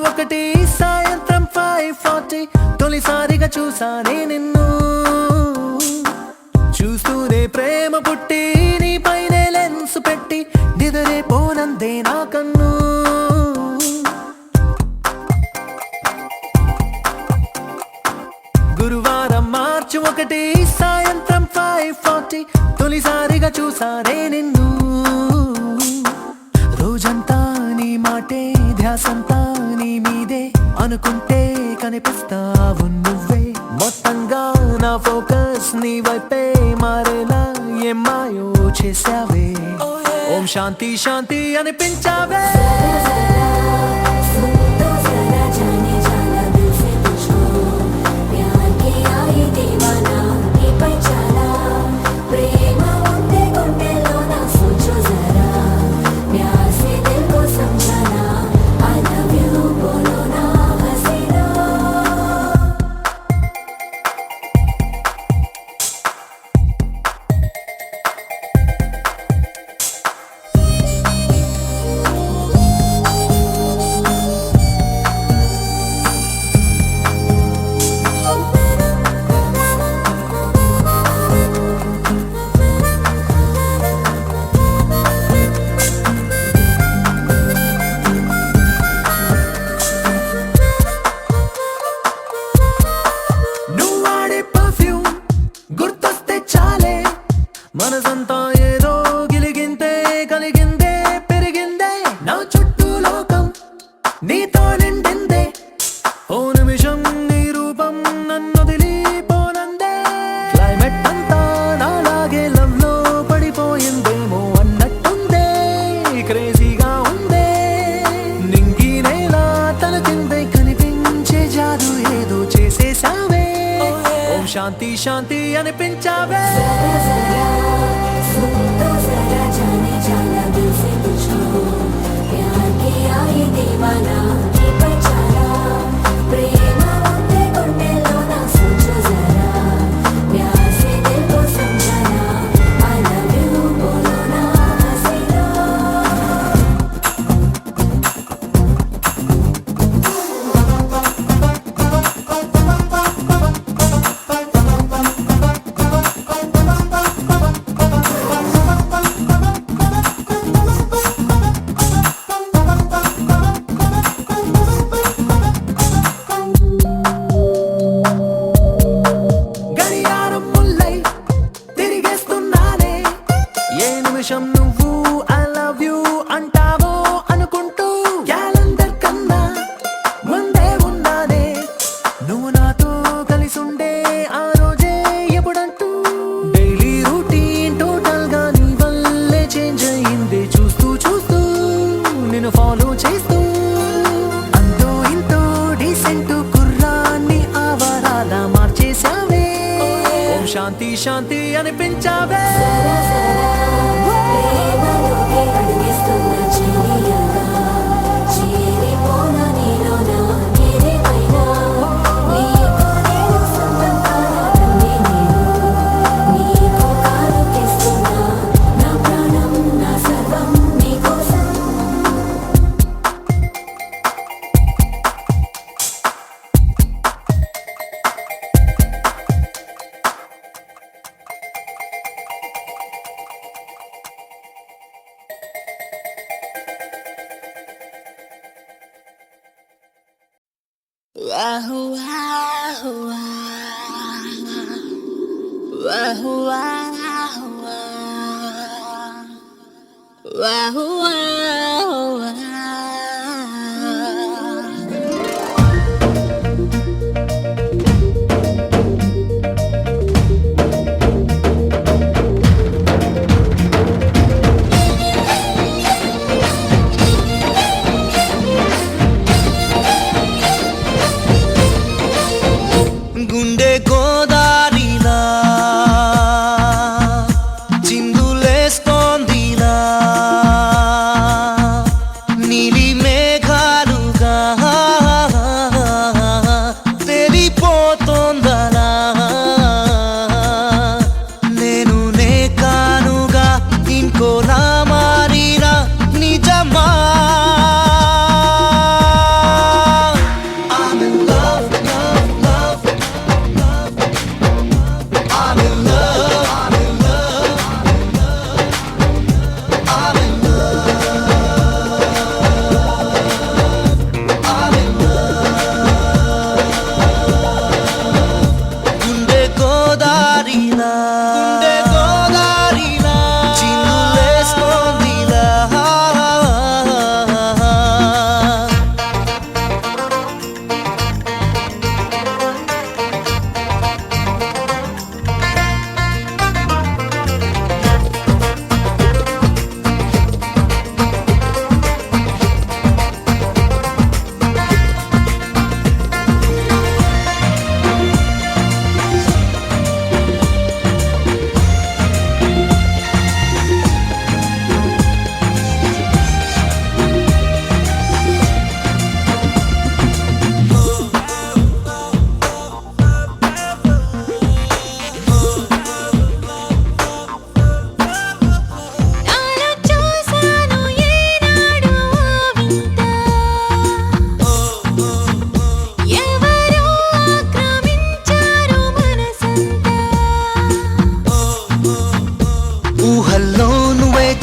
మార్చి 1 సాయంత్రం 5:40 తొలిసారిగా చూసానే నిన్ను చూస్తూనే ప్రేమ పుట్టి నీ పైనే లెన్స్ పెట్టి నిదరే పోనందే నా కన్ను గురువారం మార్చి 1 సాయంత్రం 5:40 తొలిసారిగా చూసానే నిన్ను రోజంతా నీ మాటే ధ్యాసంతా నీ మీదే అనుకుంటే కనిపిస్తావు నువ్వే మొత్తంగా నా ఫోకస్ నీ వైపే మారేలా ఏం మాయో చేసావే ఓం శాంతి శాంతి అనిపించావే మనసంతా ఏదో గిలిగింతే కలిగిందే పెరిగిందే నా చుట్టూ లోకం నీతో నిండిందే ఓ నిమిషం నీ రూపం నన్ను వదిలిపోనందే క్లైమేట్ అంతా నాలాగే లవ్ లో పడిపోయిందేమో అన్నట్టుందే క్రేజీగా ఉందే నింగి నేల తల కిందే కనిపించే జాదు ఏదో చేసేసావే ఓం శాంతి శాంతి అనిపించావే నువ్వు ఐ లవ్ యూ అంటావో అనుకుంటూ క్యాలెండర్ కన్నా ముందే ఉన్నానే నువ్వు నాతో కలిసి ఉండే ఆ రోజే ఎప్పుడంటూ డైలీ రూటీన్ టోటల్ గా నీ వల్లే చేంజ్ అయింది చూస్తూ చూస్తూ నిన్ను ఫాలో చేస్తూ అంతో ఇంతో డీసెంట్ కుర్రాన్ని ఆవారాలా మార్చేసావే ఓం శాంతి శాంతి అనిపించావే Wahoo wahoo wahoo wahoo wahoo గుండె గోదారిలా చిందులేస్తోందిలా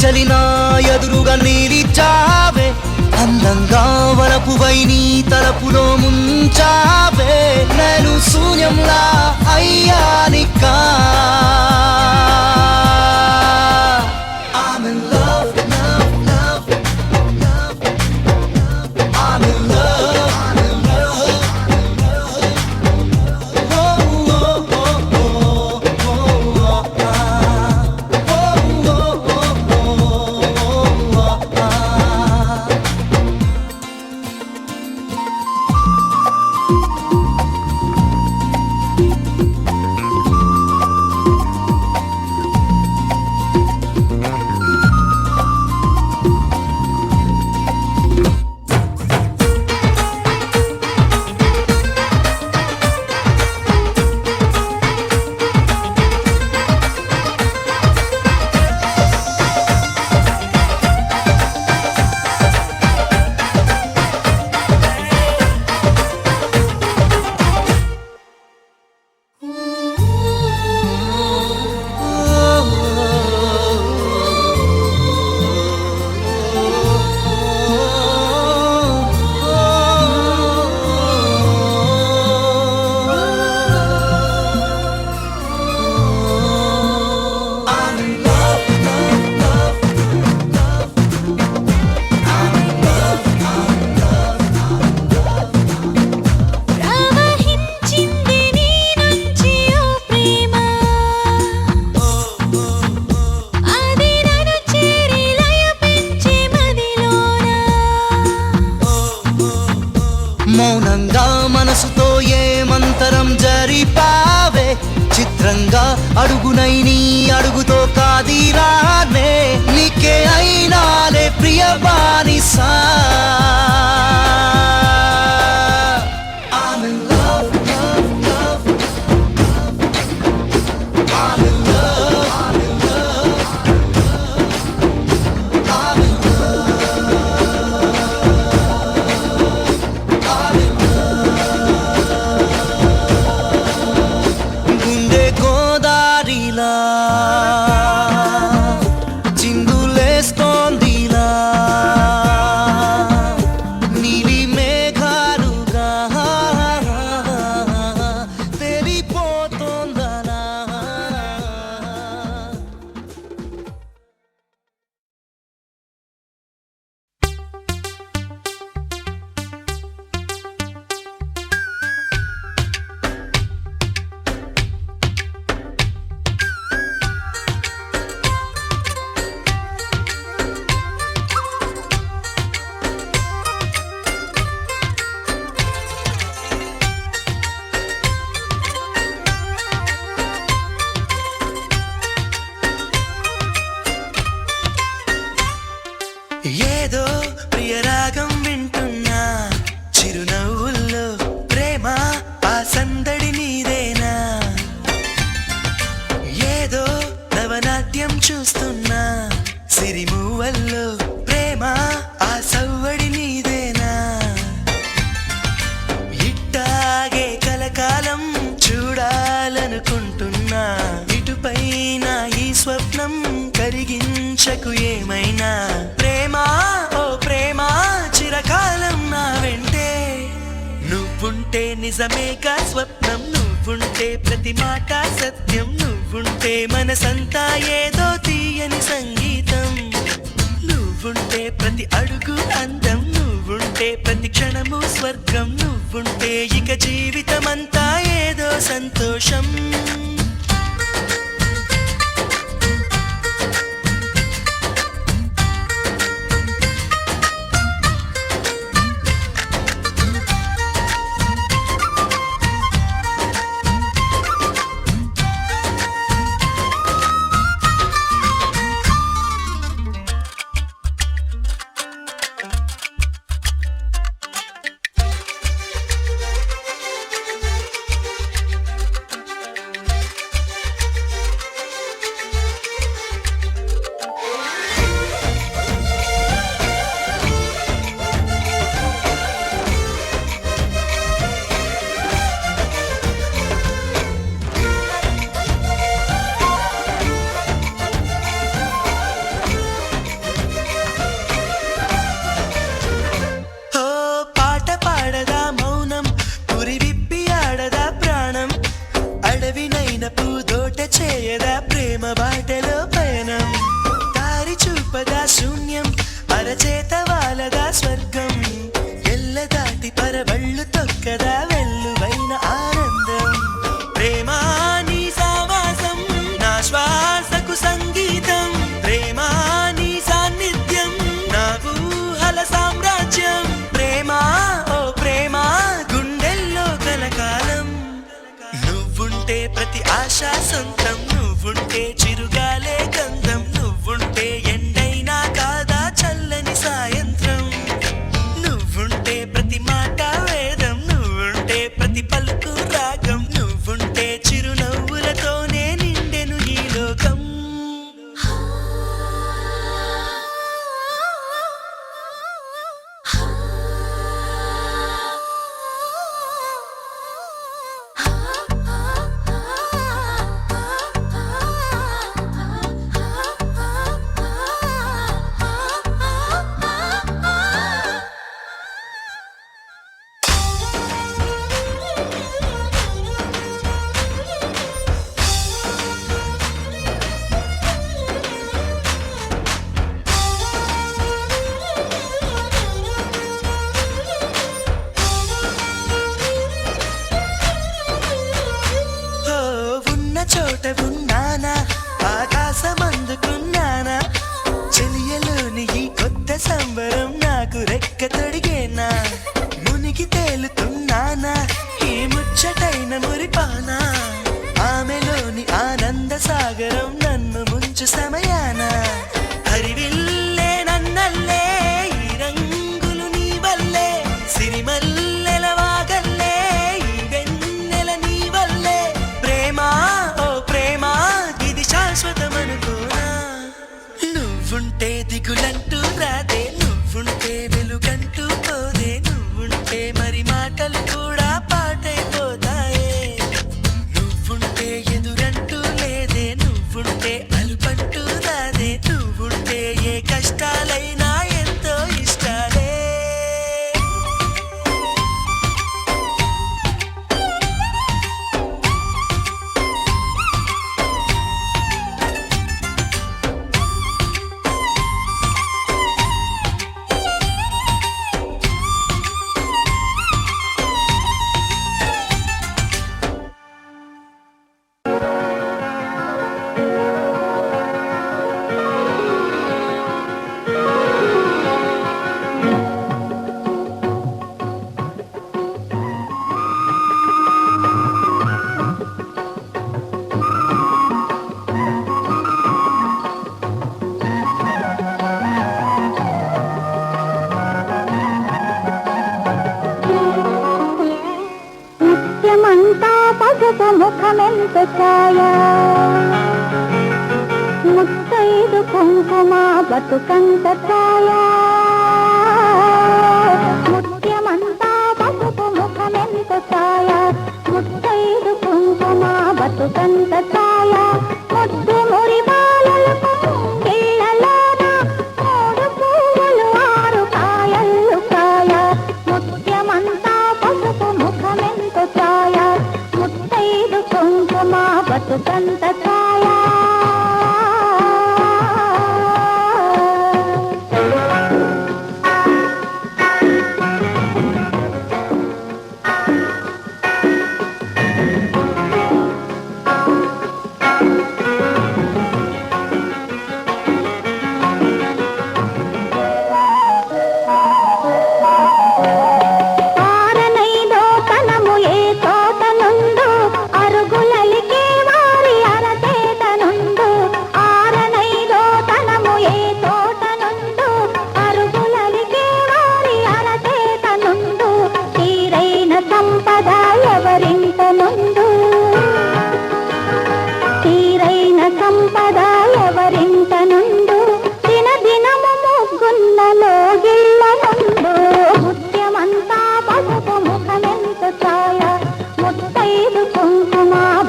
చలినా ఎదురుగా నీలిచావే అందంగా వలపువై నీ తలపులో ముంచావే నేను శూన్యంలా అయ్యానికా I'm in love, love, love, love. I'm in love, I'm in love. Oh, oh, oh, oh, oh, oh, ah. Oh, oh, oh, oh, oh, ah. ప్రవహించింది నీ నుంచి ఓ ప్రేమ అది నన్ను చేరి లయ పెంచే మదిలోన మౌనంగా మనసుతో ఏ మంతరం జరిపావే చిత్రంగా అడుగునై నీ అడుగుతో కాదిరానే నీకే అయినాలే ప్రియ బానిసా I'm in love, love, love. I'm in love, I'm in love. I'm in గుండె గోదారిలా చిందులేస్తోందిలా నీలి మేఘాలుగా తెలిపోతోందలా ఏదో ప్రియరాగం వింటున్నా చిరునవ్వుల్లో ప్రేమ ఆ సందడి నీదేనా ఏదో నవనాట్యం చూస్తున్నా సిరిమూవల్లో ప్రేమ ఆ సవ్వడి నీదేనా ఇట్టాగే కలకాలం చూడాలనుకుంటున్నా ఇటుపైన ఈ స్వప్నం కరిగించకు ఏమైనా ప్రేమ ఓ ప్రేమ చిరకాలం నా వెంటే నువ్వుంటే నిజమేగా స్వప్నం నువ్వుంటే ప్రతి మాట సత్యం నువ్వుంటే మనసంతా ఏదో తీయని సంగీతం నువ్వుంటే ప్రతి అడుగు అందం నువ్వుంటే ప్రతి క్షణము స్వర్గం నువ్వుంటే ఇక జీవితమంతా ఏదో సంతోషం ఆకాశ సొంతం నువ్వుంటే చిరుగాలే గంధం నువ్వుంటే ఎండైనా కాదా చల్లని సాయంత్రం నువ్వుంటే ప్రతి మాట వేదం నువ్వుంటే ప్రతి పలుకు రాగం నువ్వుంటే చిరునవ్వులతోనే నిండెను ఈ లోకం చోట ఉన్నానా ఆకాశం అందుకున్నానా చెలియలోని ఈ కొత్త సంబరం నాకు రెక్క తొడిగేనా మునిగి తేలుతున్నానా ఈ ముచ్చటైన మురిపానా ఆమెలోని ఆనంద సాగరం నన్ను ముంచు సమయాన హరివిల్లే నన్నల్లే ఈ రంగులు నీ వల్లే సిరిమల్లెల వాగల్లే ఈ వెన్నెల నీ వల్లే ప్రేమా శాశ్వతమనుకోనా నువ్వుంటే దిగులంటూ రాదే నువ్వుంటే వెలుగంటూ పోదే నువ్వుంటే మరి మాటలు కూడా పాటైపోతాయే నువ్వుంటే ఎదురంటూ లేదే నువ్వుంటే అలుపంటూ రాదే నువ్వుంటే ఏ కష్టాలైనా ఎంతో ఇష్టాలే పసుపు ముఖమెంత ఛాయా ముత్తైదు కుంకుమ బతుకంత ఛాయా ముత్యమంతా పసుపు ముఖమెంత ఛాయా ముత్తైదు కుంకుమ బతుకంత ఛాయా ముద్దు మురి బాలలకు ఇళ్ళలోన మూడు పువ్వులు ఆరు కాయలు కాయ ముత్యమంతా పసుపు ముఖమెంత ఛాయా ముత్తైదు కుంకుమ బతుకంత ఛాయా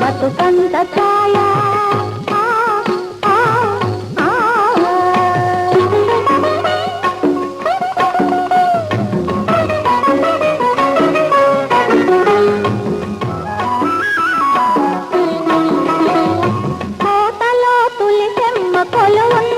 బతుకంత ఛాయా కోటలో తులిసెమ్మ కొలువున్న